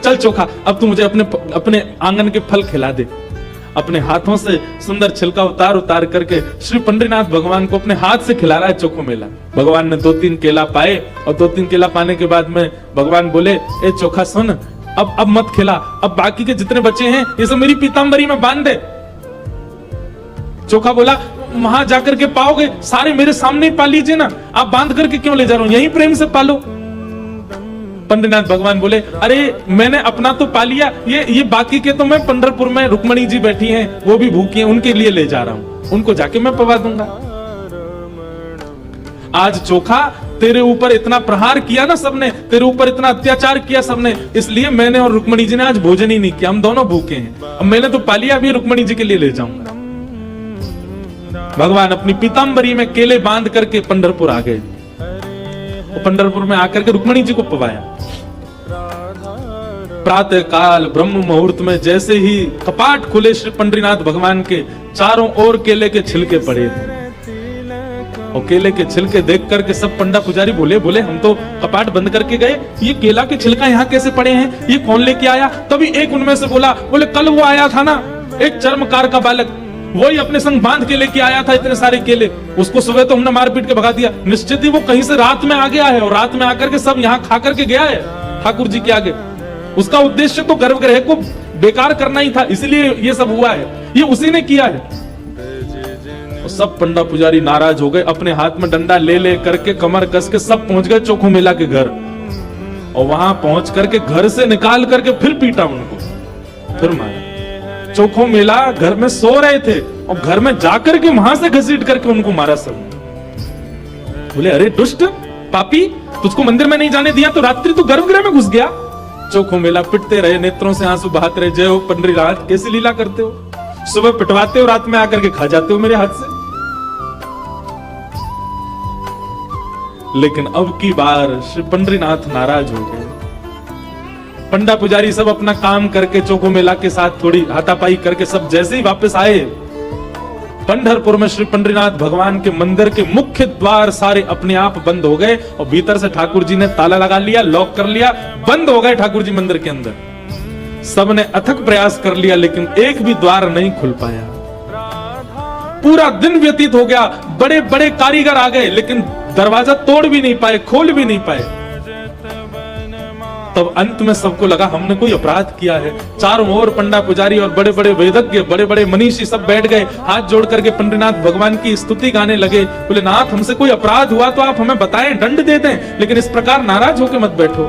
चल चोखा, अब तू मुझे अपने आंगन के फल खिला दे। अपने हाथों से सुंदर छिलका उतार करके श्री पंडरीनाथ भगवान को अपने हाथ से खिला रहा है चोखो मेला। भगवान ने 2-3 केला पाए और 2-3 केला पाने के बाद में भगवान बोले, ए चोखा सुन, अब मत खिला, अब बाकी के जितने बचे हैं ये सब मेरी पीतांबरी में बांध दे। चोखा बोला, वहां जाकर के पाओगे, सारे मेरे सामने ही पा लीजिए ना, आप बांध करके क्यों ले जा रहा हूं, यहीं प्रेम से पालो। पंडरीनाथ भगवान बोले, अरे मैंने अपना तो पा लिया, ये बाकी के तो मैं पंढरपुर में रुक्मणी जी बैठी हैं, वो भी भूखी हैं, उनके लिए ले जा रहा हूं, उनको जाके मैं पवा दूंगा। आज चोखा तेरे ऊपर इतना प्रहार किया ना सबने, तेरे ऊपर इतना अत्याचार किया सबने, इसलिए मैंने और रुक्मणी जी ने आज भोजन ही नहीं किया, हम दोनों भूखे हैं। अब मैंने तो पा लिया, अभी रुक्मणी जी के लिए ले जाऊंगा। भगवान अपनी पीतांबरी में केले बांध करके पंढरपुर आ गए। पंढरपुर में आकर के रुक्मणी जी को पवाया। प्रातः काल ब्रह्म मुहूर्त में जैसे ही कपाट खुले श्री पंडरीनाथ भगवान के, चारों ओर केले के छिलके पड़े थे। और केले के छिलके देख करके सब पंडा पुजारी बोले हम तो कपाट बंद करके गए, ये केला के छिलका यहाँ कैसे पड़े हैं, ये कौन लेके आया? तभी एक उनमें से बोले कल वो आया था ना, एक चर्मकार का बालक, वही अपने संग बांध के लेके आया था इतने सारे केले, उसको सुबह तो हमने मार पीट के भगा दिया, निश्चित ही वो कहीं से रात में आ गया है और रात में आकर के सब यहाँ खा करके गया है ठाकुर जी के आगे। उसका उद्देश्य तो गर्भगृह को बेकार करना ही था, इसलिए ये सब हुआ है, ये उसी ने किया है। और सब पंडा पुजारी नाराज हो गए, अपने हाथ में डंडा ले करके कमर कस के सब पहुंच गए चोखो मेला के घर। और वहां पहुंच करके घर से निकाल करके फिर पीटा उनको, फिर मारा। चोखो मेला घर में सो रहे थे और घर में जाकर के वहां से घसीट करके उनको मारा सब। बोले, अरे दुष्ट पापी, तुझको मंदिर में नहीं जाने दिया तो रात्रि तू गर्भगृह में घुस गया। चोखो मेला पिटते रहे, नेत्रों से आंसू बहाते रहे, जय हो पंडरीनाथ, कैसी लीला करते हो, सुबह पिटवाते हो, रात में आकर के खा जाते हो मेरे हाथ से। लेकिन अब की बार श्री पंडरीनाथ नाराज हो गए। पंडा पुजारी सब अपना काम करके चोखो मेला के साथ थोड़ी हाथापाई करके सब जैसे ही वापस आए, पंढरपुर में श्री पंडरीनाथ भगवान के मंदिर के मुख्य द्वार सारे अपने आप बंद हो गए और भीतर से ठाकुर जी ने ताला लगा लिया, लॉक कर लिया, बंद हो गए ठाकुर जी मंदिर के अंदर। सबने अथक प्रयास कर लिया लेकिन एक भी द्वार नहीं खुल पाया। पूरा दिन व्यतीत हो गया, बड़े बड़े कारीगर आ गए लेकिन दरवाजा तोड़ भी नहीं पाए, खोल भी नहीं पाए। तब अंत में सबको लगा हमने कोई अपराध किया है। चारों ओर पंडा पुजारी और बड़े बड़े वेदज्ञ, बड़े बड़े मनीषी सब बैठ गए, हाथ जोड़ करके पंडरीनाथ भगवान की स्तुति गाने लगे। बोले, नाथ हमसे कोई अपराध हुआ तो आप हमें बताएं, दंड दे दें, लेकिन इस प्रकार नाराज होकर मत बैठो।